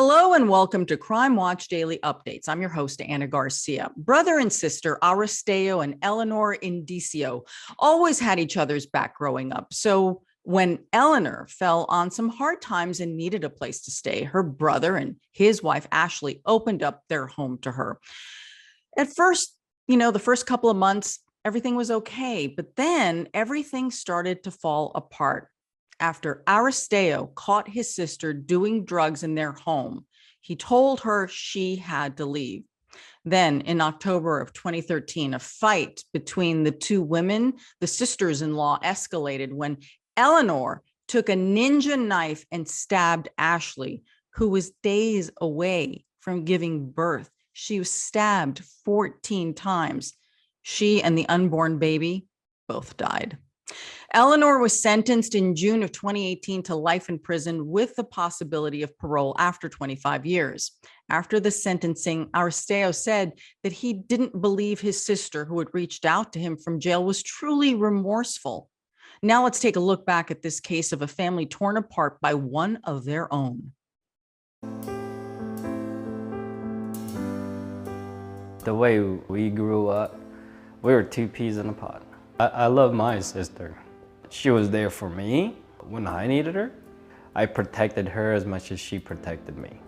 Hello and welcome to Crime Watch Daily Updates. I'm your host, Anna Garcia. Brother and sister Aristeo and Elinor Indico always had each other's back growing up. So when Elinor fell on some hard times and needed a place to stay, her brother and his wife, Ashley, opened up their home to her. At first, the first couple of months, everything was okay, but then everything started to fall apart. After Aristeo caught his sister doing drugs in their home, he told her she had to leave. Then in October of 2013, a fight between the two women, the sisters-in-law, escalated when Elinor took a ninja knife and stabbed Ashley, who was days away from giving birth. She was stabbed 14 times. She and the unborn baby both died. Elinor was sentenced in June of 2018 to life in prison with the possibility of parole after 25 years. After the sentencing, Aristeo said that he didn't believe his sister, who had reached out to him from jail, was truly remorseful. Now let's take a look back at this case of a family torn apart by one of their own. The way we grew up, we were two peas in a pod. I love my sister. She was there for me when I needed her. I protected her as much as she protected me.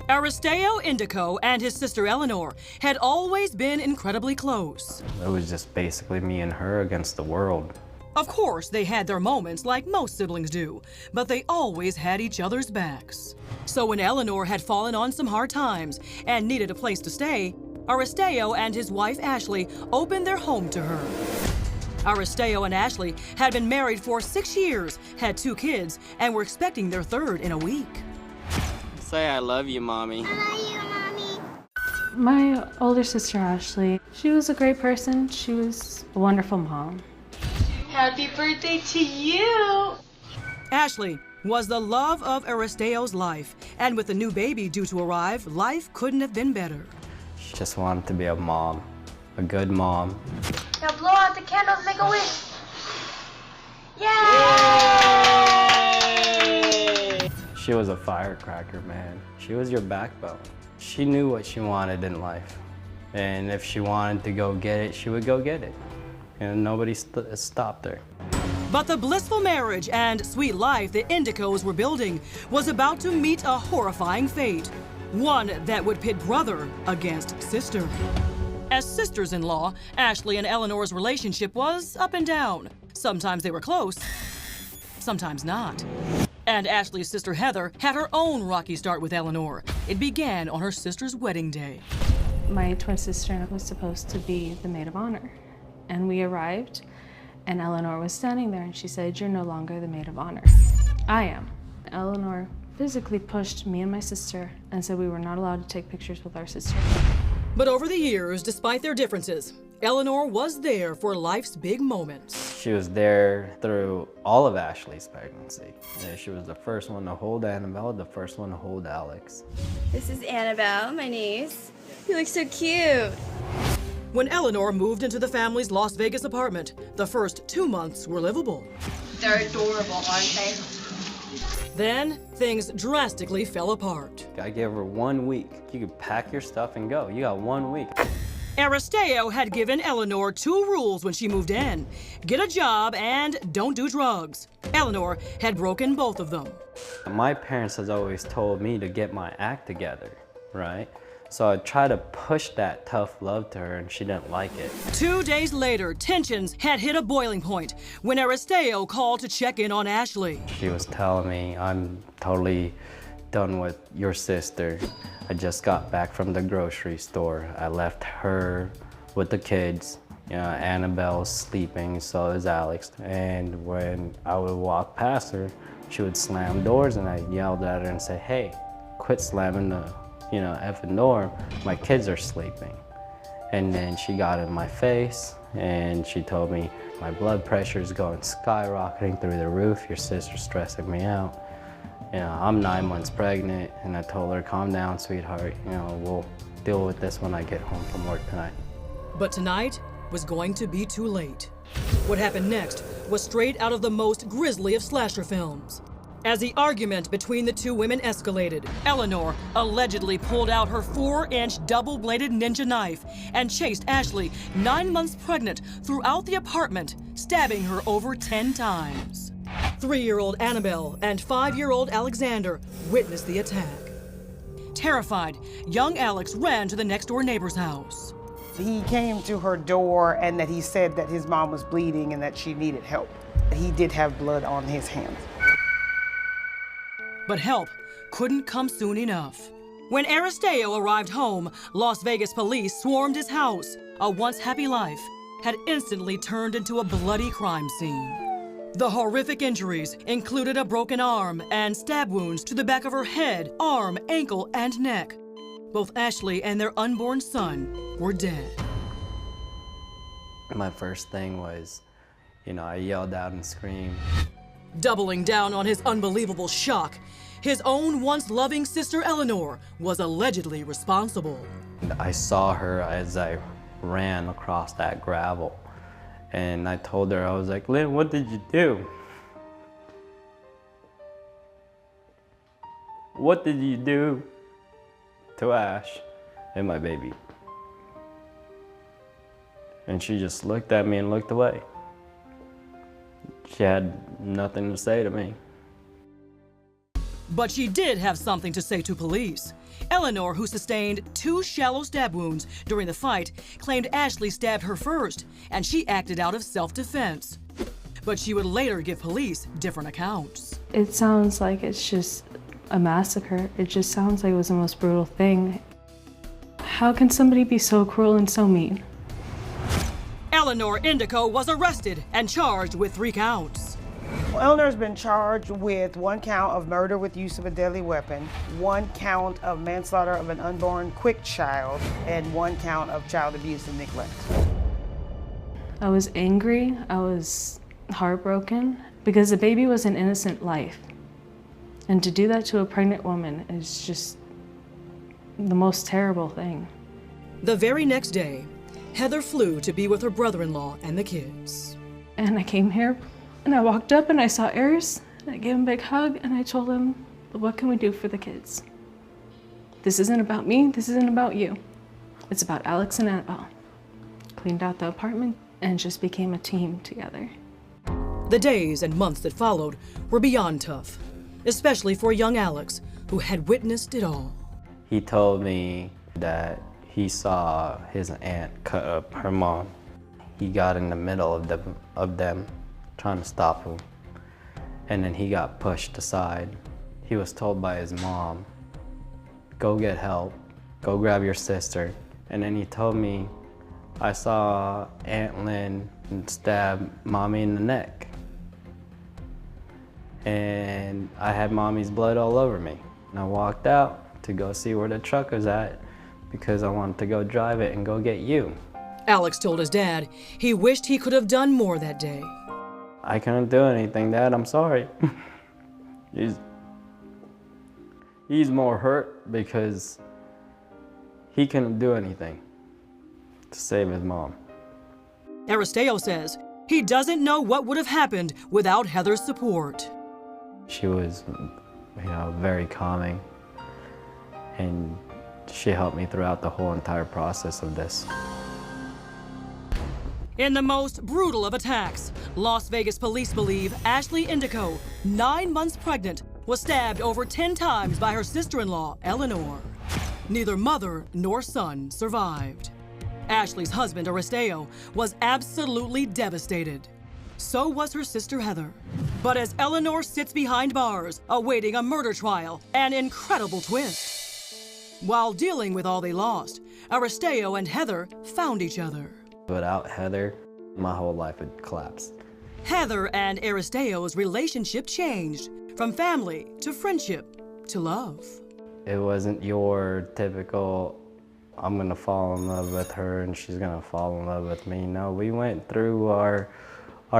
Aristeo Indico and his sister Elinor had always been incredibly close. It was just basically me and her against the world. Of course, they had their moments like most siblings do, but they always had each other's backs. So when Elinor had fallen on some hard times and needed a place to stay, Aristeo and his wife Ashley opened their home to her. Aristeo and Ashley had been married for 6 years, had 2 kids, and were expecting their third in a week. Say I love you, Mommy. I love you, Mommy. My older sister, Ashley, she was a great person. She was a wonderful mom. Happy birthday to you. Ashley was the love of Aristeo's life, and with the new baby due to arrive, life couldn't have been better. She just wanted to be a mom, a good mom. Now blow out the candles, make a wish. Yay! She was a firecracker, man. She was your backbone. She knew what she wanted in life. And if she wanted to go get it, she would go get it. And nobody stopped her. But the blissful marriage and sweet life the Indicos were building was about to meet a horrifying fate. One that would pit brother against sister. As sisters-in-law, Ashley and Elinor's relationship was up and down. Sometimes they were close, sometimes not. And Ashley's sister Heather had her own rocky start with Elinor. It began on her sister's wedding day. My twin sister was supposed to be the maid of honor. And we arrived, and Elinor was standing there, and she said, "You're no longer the maid of honor. I am." Elinor physically pushed me and my sister and said we were not allowed to take pictures with our sister. But over the years, despite their differences, Elinor was there for life's big moments. She was there through all of Ashley's pregnancy. Yeah, she was the first one to hold Annabelle, the first one to hold Alex. This is Annabelle, my niece. You look so cute. When Elinor moved into the family's Las Vegas apartment, the first 2 months were livable. They're adorable, aren't they? Then, things drastically fell apart. I gave her 1 week. You could pack your stuff and go. You got 1 week. Aristeo had given Elinor 2 rules when she moved in. Get a job and don't do drugs. Elinor had broken both of them. My parents has always told me to get my act together, right? So I tried to push that tough love to her and she didn't like it. 2 days later, tensions had hit a boiling point when Aristeo called to check in on Ashley. She was telling me, "I'm totally done with your sister. I just got back from the grocery store. I left her with the kids. Annabelle's sleeping, so is Alex. And when I would walk past her, she would slam doors and I yelled at her and say, "Hey, quit slamming the effing door. My kids are sleeping." And then she got in my face and she told me, "My blood pressure is going skyrocketing through the roof. Your sister's stressing me out. I'm 9 months pregnant." And I told her, "Calm down, sweetheart. We'll deal with this when I get home from work tonight." But tonight was going to be too late. What happened next was straight out of the most grisly of slasher films. As the argument between the two women escalated, Elinor allegedly pulled out her 4-inch double-bladed ninja knife and chased Ashley, 9 months pregnant, throughout the apartment, stabbing her over 10 times. 3-year-old Annabelle and 5-year-old Alexander witnessed the attack. Terrified, young Alex ran to the next-door neighbor's house. He came to her door and that he said that his mom was bleeding and that she needed help. He did have blood on his hands. But help couldn't come soon enough. When Aristeo arrived home, Las Vegas police swarmed his house. A once happy life had instantly turned into a bloody crime scene. The horrific injuries included a broken arm and stab wounds to the back of her head, arm, ankle, and neck. Both Ashley and their unborn son were dead. My first thing was, I yelled out and screamed. Doubling down on his unbelievable shock, his own once loving sister Elinor was allegedly responsible. I saw her as I ran across that gravel, and I told her, I was like, Lynn, what did you do? What did you do to Ash and my baby? And she just looked at me and looked away. She had nothing to say to me. But she did have something to say to police. Elinor, who sustained 2 shallow stab wounds during the fight, claimed Ashley stabbed her first, and she acted out of self-defense. But she would later give police different accounts. It sounds like it's just a massacre. It just sounds like it was the most brutal thing. How can somebody be so cruel and so mean? Elinor Indico was arrested and charged with 3 counts. Elinor's been charged with 1 count of murder with use of a deadly weapon, 1 count of manslaughter of an unborn quick child, and 1 count of child abuse and neglect. I was angry, I was heartbroken, because the baby was an innocent life. And to do that to a pregnant woman is just the most terrible thing. The very next day, Heather flew to be with her brother-in-law and the kids. And I came here, and I walked up and I saw Aris, and I gave him a big hug, and I told him, what can we do for the kids? This isn't about me, this isn't about you. It's about Alex and Annabelle. Cleaned out the apartment and just became a team together. The days and months that followed were beyond tough, especially for young Alex, who had witnessed it all. He told me that he saw his aunt cut up her mom. He got in the middle of them trying to stop him, and then he got pushed aside. He was told by his mom, go get help, go grab your sister. And then he told me, I saw Aunt Lynn stab Mommy in the neck. And I had Mommy's blood all over me. And I walked out to go see where the truck was at because I wanted to go drive it and go get you. Alex told his dad he wished he could have done more that day. I couldn't do anything, Dad, I'm sorry. He's more hurt because he couldn't do anything to save his mom. Aristeo says he doesn't know what would have happened without Heather's support. She was, very calming, and she helped me throughout the whole entire process of this. In the most brutal of attacks, Las Vegas police believe Ashley Indico, 9 months pregnant, was stabbed over 10 times by her sister-in-law, Elinor. Neither mother nor son survived. Ashley's husband, Aristeo, was absolutely devastated. So was her sister, Heather. But as Elinor sits behind bars, awaiting a murder trial, an incredible twist. While dealing with all they lost, Aristeo and Heather found each other. Without Heather, my whole life had collapsed. Heather and Aristeo's relationship changed from family to friendship to love. It wasn't your typical, I'm gonna fall in love with her and she's gonna fall in love with me. No, we went through our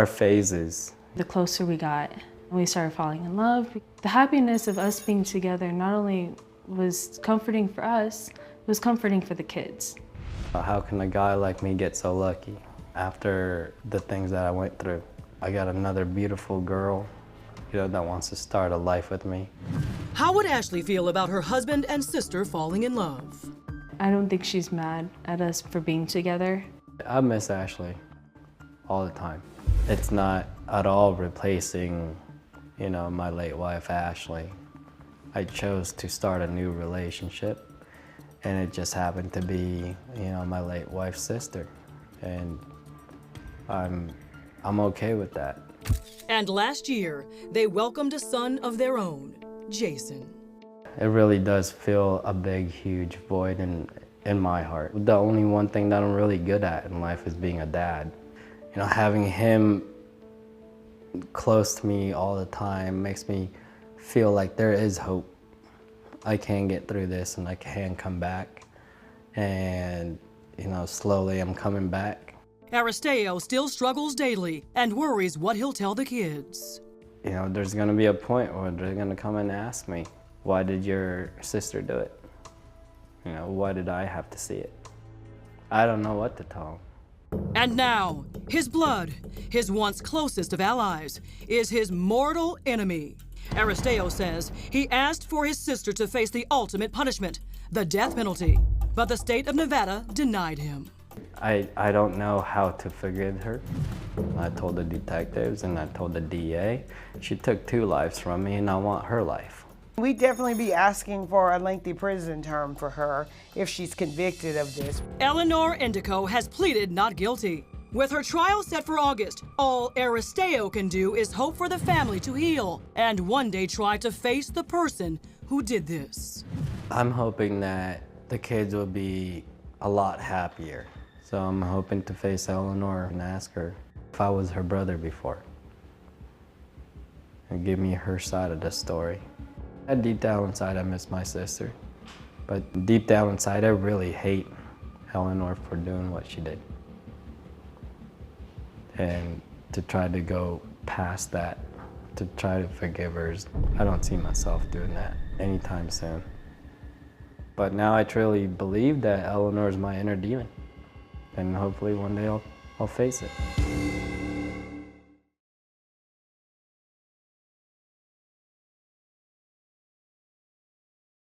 phases. The closer we got, we started falling in love. The happiness of us being together not only was comforting for us, it was comforting for the kids. How can a guy like me get so lucky? After the things that I went through, I got another beautiful girl that wants to start a life with me. How would Ashley feel about her husband and sister falling in love? I don't think she's mad at us for being together. I miss Ashley all the time. It's not at all replacing, my late wife, Ashley. I chose to start a new relationship, and it just happened to be, my late wife's sister. And I'm okay with that. And last year, they welcomed a son of their own, Jason. It really does fill a big, huge void in my heart. The only one thing that I'm really good at in life is being a dad. Having him close to me all the time makes me feel like there is hope. I can get through this and I can come back. And, slowly I'm coming back. Aristeo still struggles daily and worries what he'll tell the kids. There's gonna be a point where they're gonna come and ask me, why did your sister do it? Why did I have to see it? I don't know what to tell them. And now, his blood, his once closest of allies, is his mortal enemy. Aristeo says he asked for his sister to face the ultimate punishment, the death penalty, but the state of Nevada denied him. I don't know how to forgive her. I told the detectives and I told the DA. She took 2 lives from me and I want her life. We'd definitely be asking for a lengthy prison term for her if she's convicted of this. Elinor Indico has pleaded not guilty. With her trial set for August, all Aristeo can do is hope for the family to heal and one day try to face the person who did this. I'm hoping that the kids will be a lot happier. So I'm hoping to face Elinor and ask her if I was her brother before. And give me her side of the story. Deep down inside, I miss my sister. But deep down inside, I really hate Elinor for doing what she did. And to try to go past that, to try to forgive her, I don't see myself doing that anytime soon. But now I truly believe that Elinor is my inner demon. And hopefully one day I'll face it.